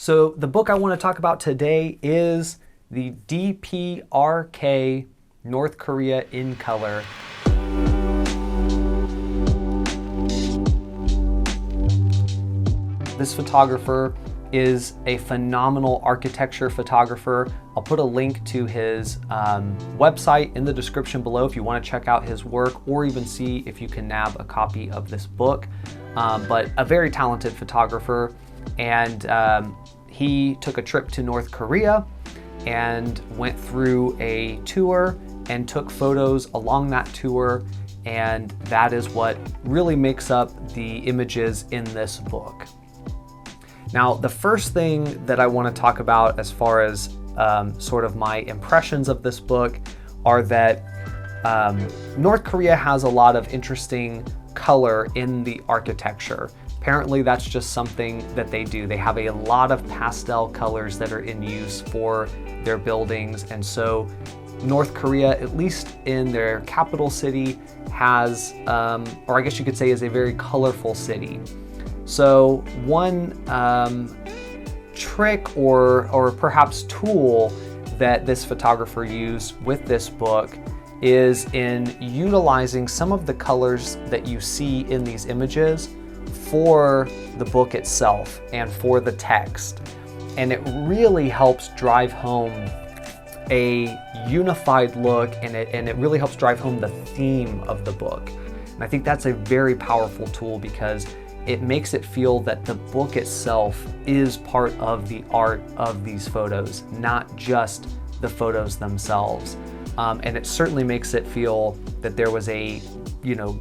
So the book I want to talk about today is the DPRK North Korea in Color. This photographer is a phenomenal architecture photographer. I'll put a link to his website in the description below if you want to check out his work or even see if you can nab a copy of this book. But a very talented photographer, and he took a trip to North Korea and went through a tour and took photos along that tour, and that is what really makes up the images in this book. Now, the first thing that I want to talk about as far as sort of my impressions of this book are that North Korea has a lot of interesting color in the architecture. Apparently, that's just something that they do. They have a lot of pastel colors that are in use for their buildings, and so North Korea, at least in their capital city, has, or I guess you could say is a very colorful city. So one trick or perhaps tool that this photographer used with this book is in utilizing some of the colors that you see in these images for the book itself and for the text. And it really helps drive home a unified look, and it really helps drive home the theme of the book. And I think that's a very powerful tool because it makes it feel that the book itself is part of the art of these photos, not just the photos themselves. And it certainly makes it feel that there was a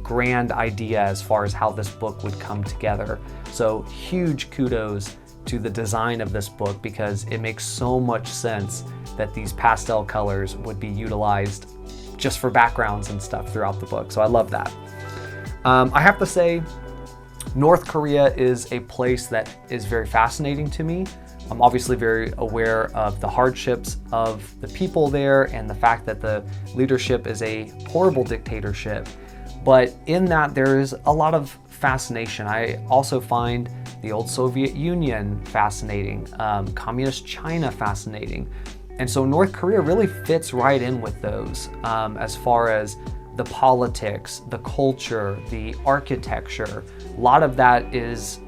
grand idea as far as how this book would come together. So huge kudos to the design of this book because it makes so much sense that these pastel colors would be utilized just for backgrounds and stuff throughout the book. So I love that. I have to say, North Korea is a place that is very fascinating to me. I'm obviously very aware of the hardships of the people there and the fact that the leadership is a horrible dictatorship. But in that, there is a lot of fascination. I also find the old Soviet Union fascinating, communist China fascinating. And so North Korea really fits right in with those as far as the politics, the culture, the architecture. A lot of that is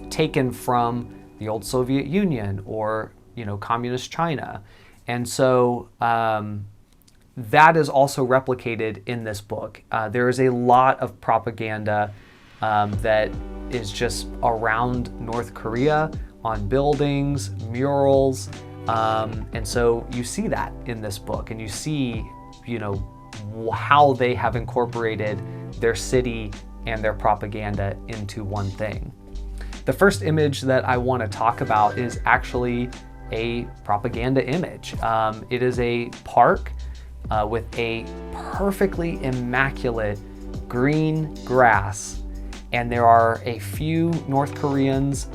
taken from the old Soviet Union or communist China. And so that is also replicated in this book. There is a lot of propaganda that is just around North Korea on buildings, murals, and so you see that in this book, and you see, how they have incorporated their city and their propaganda into one thing. The first image that I want to talk about is actually a propaganda image. It is a park with a perfectly immaculate green grass, and there are a few North Koreans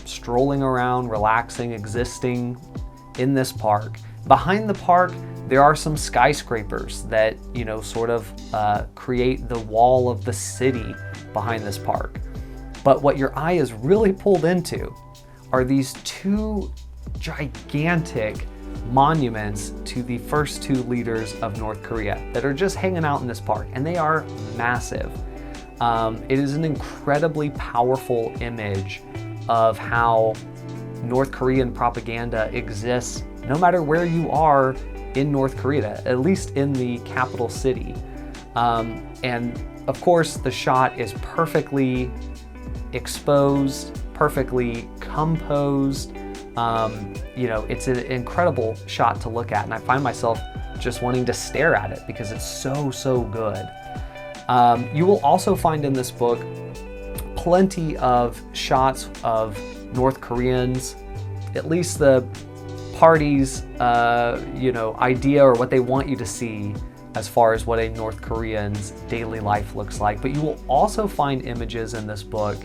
strolling around, relaxing, existing in this park. Behind the park, there are some skyscrapers that, sort of create the wall of the city behind this park. But what your eye is really pulled into are these two gigantic monuments to the first two leaders of North Korea that are just hanging out in this park, and they are massive. It is an incredibly powerful image of how North Korean propaganda exists no matter where you are in North Korea, at least in the capital city. And of course, the shot is perfectly exposed, perfectly composed. It's an incredible shot to look at, and I find myself just wanting to stare at it because it's so good. You will also find in this book plenty of shots of North Koreans, at least the party's idea or what they want you to see as far as what a North Korean's daily life looks like. But you will also find images in this book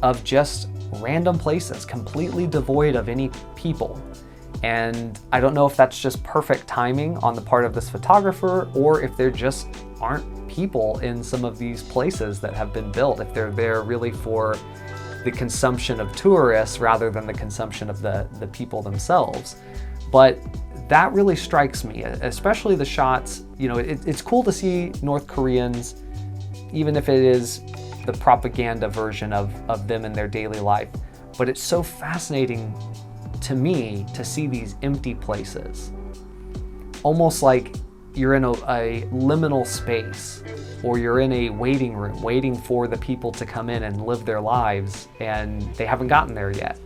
of just random places, completely devoid of any people. And I don't know if that's just perfect timing on the part of this photographer, or if there just aren't people in some of these places that have been built, if they're there really for the consumption of tourists rather than the consumption of the people themselves. But that really strikes me, especially the shots. You know, it's cool to see North Koreans, even if it is the propaganda version of them in their daily life. But it's so fascinating to me to see these empty places, almost like you're in a liminal space, or you're in a waiting room waiting for the people to come in and live their lives, and they haven't gotten there yet.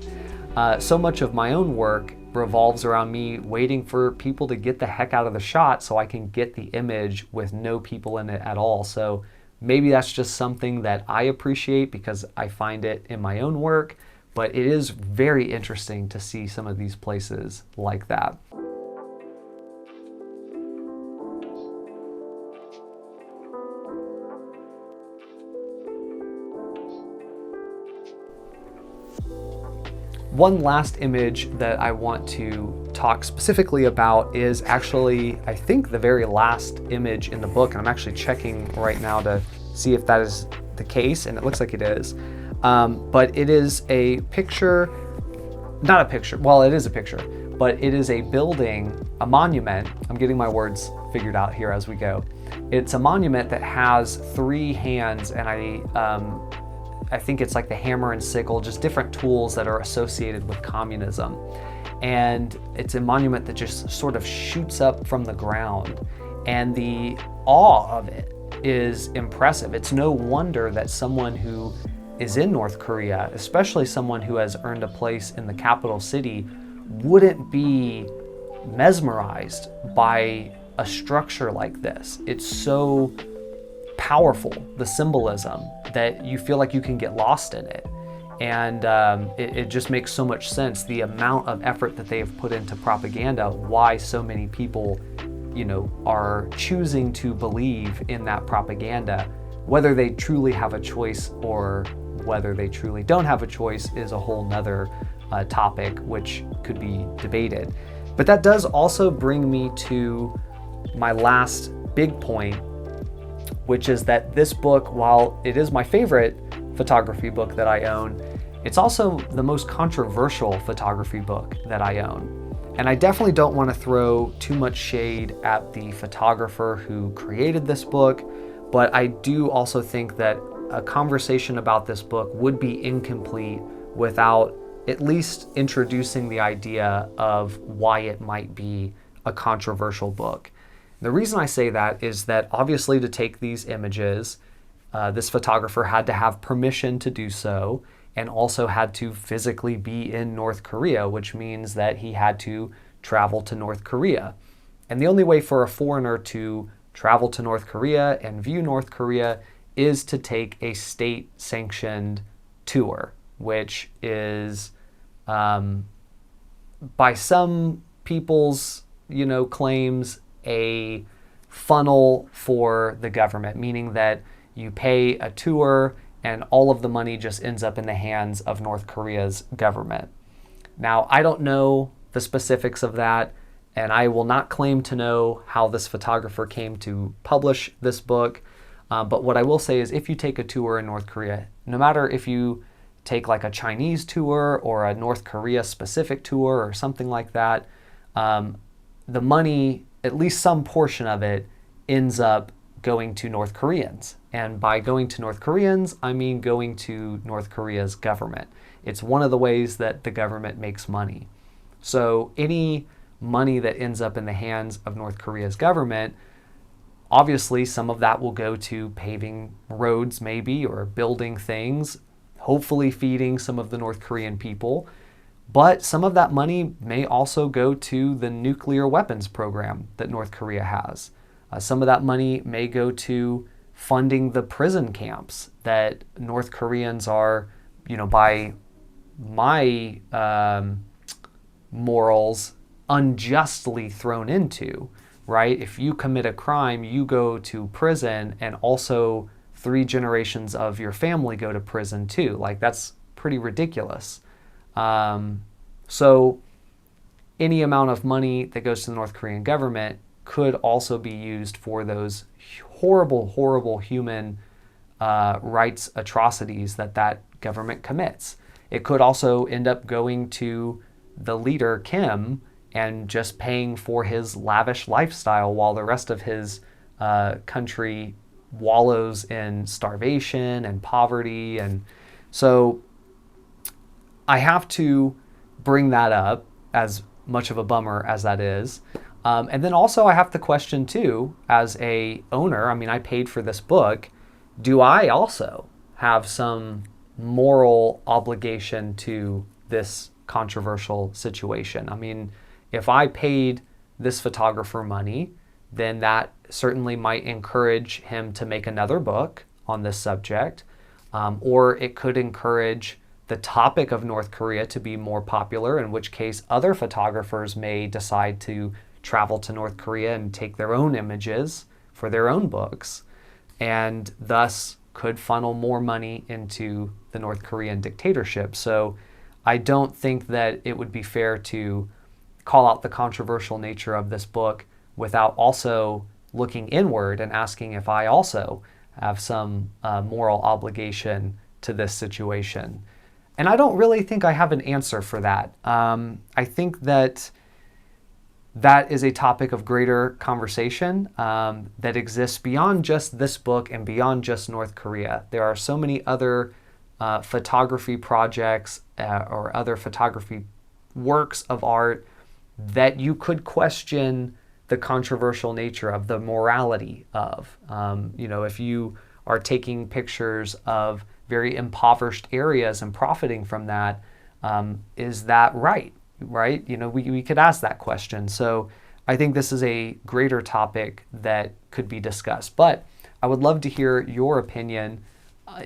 So much of my own work revolves around me waiting for people to get the heck out of the shot so I can get the image with no people in it at all. So maybe that's just something that I appreciate because I find it in my own work, but it is very interesting to see some of these places like that. One last image that I want to talk specifically about is actually, I think, the very last image in the book, and I'm actually checking right now to see if that is the case, and it looks like it is. But it is a picture, not a picture, well, it is a picture, but it is a building, a monument. I'm getting my words figured out here as we go. It's a monument that has 3 hands, and I think it's like the hammer and sickle, just different tools that are associated with communism. And it's a monument that just sort of shoots up from the ground. And the awe of it is impressive. It's no wonder that someone who is in North Korea, especially someone who has earned a place in the capital city, wouldn't be mesmerized by a structure like this. It's so powerful, the symbolism, that you feel like you can get lost in it. And it just makes so much sense, the amount of effort that they have put into propaganda, why so many people, you know, are choosing to believe in that propaganda. Whether they truly have a choice or whether they truly don't have a choice is a whole nother topic, which could be debated. But that does also bring me to my last big point, which is that this book, while it is my favorite photography book that I own, it's also the most controversial photography book that I own. And I definitely don't want to throw too much shade at the photographer who created this book, but I do also think that a conversation about this book would be incomplete without at least introducing the idea of why it might be a controversial book. The reason I say that is that obviously to take these images, this photographer had to have permission to do so, and also had to physically be in North Korea, which means that he had to travel to North Korea. And the only way for a foreigner to travel to North Korea and view North Korea is to take a state-sanctioned tour, which is, by some people's, claims, a funnel for the government, meaning that you pay a tour and all of the money just ends up in the hands of North Korea's government. Now, I don't know the specifics of that, and I will not claim to know how this photographer came to publish this book, but what I will say is if you take a tour in North Korea, no matter if you take like a Chinese tour or a North Korea specific tour or something like that, the money, at least some portion of it, ends up going to North Koreans. And by going to North Koreans, I mean going to North Korea's government. It's one of the ways that the government makes money. So any money that ends up in the hands of North Korea's government, obviously some of that will go to paving roads maybe, or building things, hopefully feeding some of the North Korean people. But some of that money may also go to the nuclear weapons program that North Korea has. Some of that money may go to funding the prison camps that North Koreans are, by my morals, unjustly thrown into, right? If you commit a crime, you go to prison, and also 3 generations of your family go to prison too. Like, that's pretty ridiculous. So any amount of money that goes to the North Korean government could also be used for those horrible, horrible human rights atrocities that government commits. It could also end up going to the leader, Kim, and just paying for his lavish lifestyle while the rest of his country wallows in starvation and poverty. And so I have to bring that up, as much of a bummer as that is. And then also I have to question too, as a owner, I mean, I paid for this book. Do I also have some moral obligation to this controversial situation? I mean, if I paid this photographer money, then that certainly might encourage him to make another book on this subject, or it could encourage the topic of North Korea to be more popular, in which case other photographers may decide to travel to North Korea and take their own images for their own books, and thus could funnel more money into the North Korean dictatorship. So I don't think that it would be fair to call out the controversial nature of this book without also looking inward and asking if I also have some moral obligation to this situation. And I don't really think I have an answer for that. I think that that is a topic of greater conversation that exists beyond just this book and beyond just North Korea. There are so many other photography projects or other photography works of art that you could question the controversial nature of, the morality of. If you are taking pictures of very impoverished areas and profiting from that, is that right? Right? We could ask that question. So I think this is a greater topic that could be discussed. But I would love to hear your opinion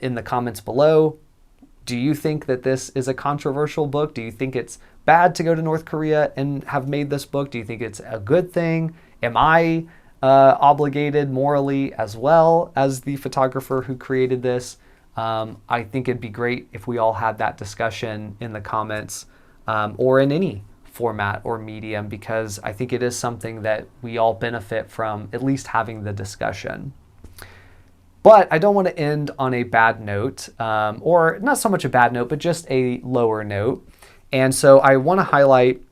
in the comments below. Do you think that this is a controversial book? Do you think it's bad to go to North Korea and have made this book? Do you think it's a good thing? Am I obligated morally as well as the photographer who created this? I think it'd be great if we all had that discussion in the comments or in any format or medium, because I think it is something that we all benefit from at least having the discussion. But I don't want to end on a bad note, or not so much a bad note, but just a lower note. And so I want to highlight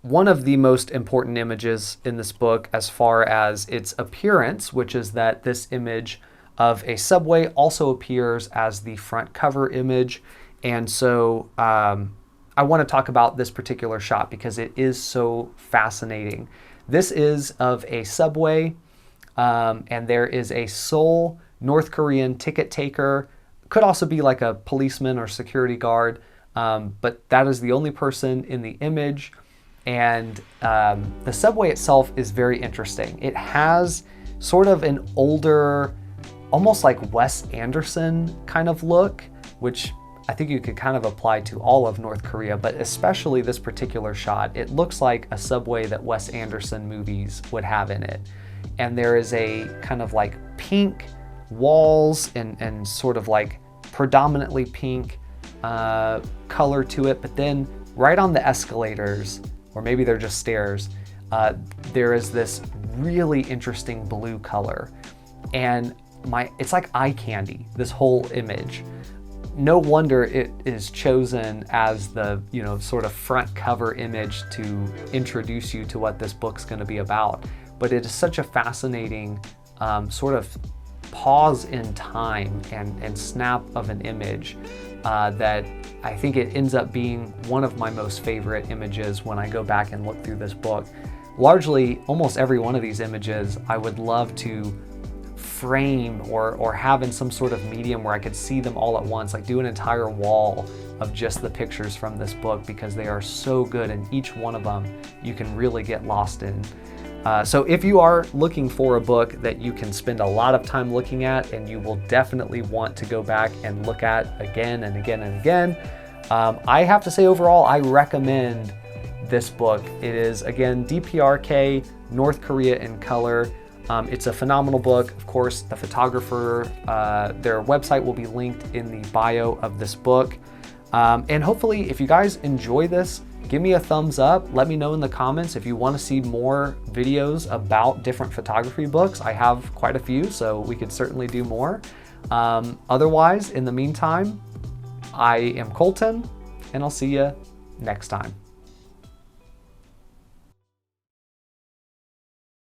one of the most important images in this book as far as its appearance, which is that this image of a subway also appears as the front cover image. And so I want to talk about this particular shot because it is so fascinating. This is of a subway, and there is a sole North Korean ticket taker. Could also be like a policeman or security guard, but that is the only person in the image. And the subway itself is very interesting. It has sort of an older, almost like Wes Anderson kind of look, which I think you could kind of apply to all of North Korea, but especially this particular shot. It looks like a subway that Wes Anderson movies would have in it. And there is a kind of like pink walls and sort of like predominantly pink color to it. But then right on the escalators, or maybe they're just stairs, there is this really interesting blue color. And it's like eye candy, this whole image. No wonder it is chosen as the, sort of front cover image to introduce you to what this book's going to be about. But it is such a fascinating sort of pause in time and snap of an image that I think it ends up being one of my most favorite images when I go back and look through this book. Largely, almost every one of these images I would love to frame or have in some sort of medium where I could see them all at once, like do an entire wall of just the pictures from this book, because they are so good and each one of them you can really get lost in. So if you are looking for a book that you can spend a lot of time looking at and you will definitely want to go back and look at again and again and again, I have to say overall I recommend this book. It is, again, DPRK, North Korea in Color. It's a phenomenal book. Of course, the photographer, their website will be linked in the bio of this book. And hopefully, if you guys enjoy this, give me a thumbs up. Let me know in the comments if you want to see more videos about different photography books. I have quite a few, so we could certainly do more. Otherwise, in the meantime, I am Colton, and I'll see you next time.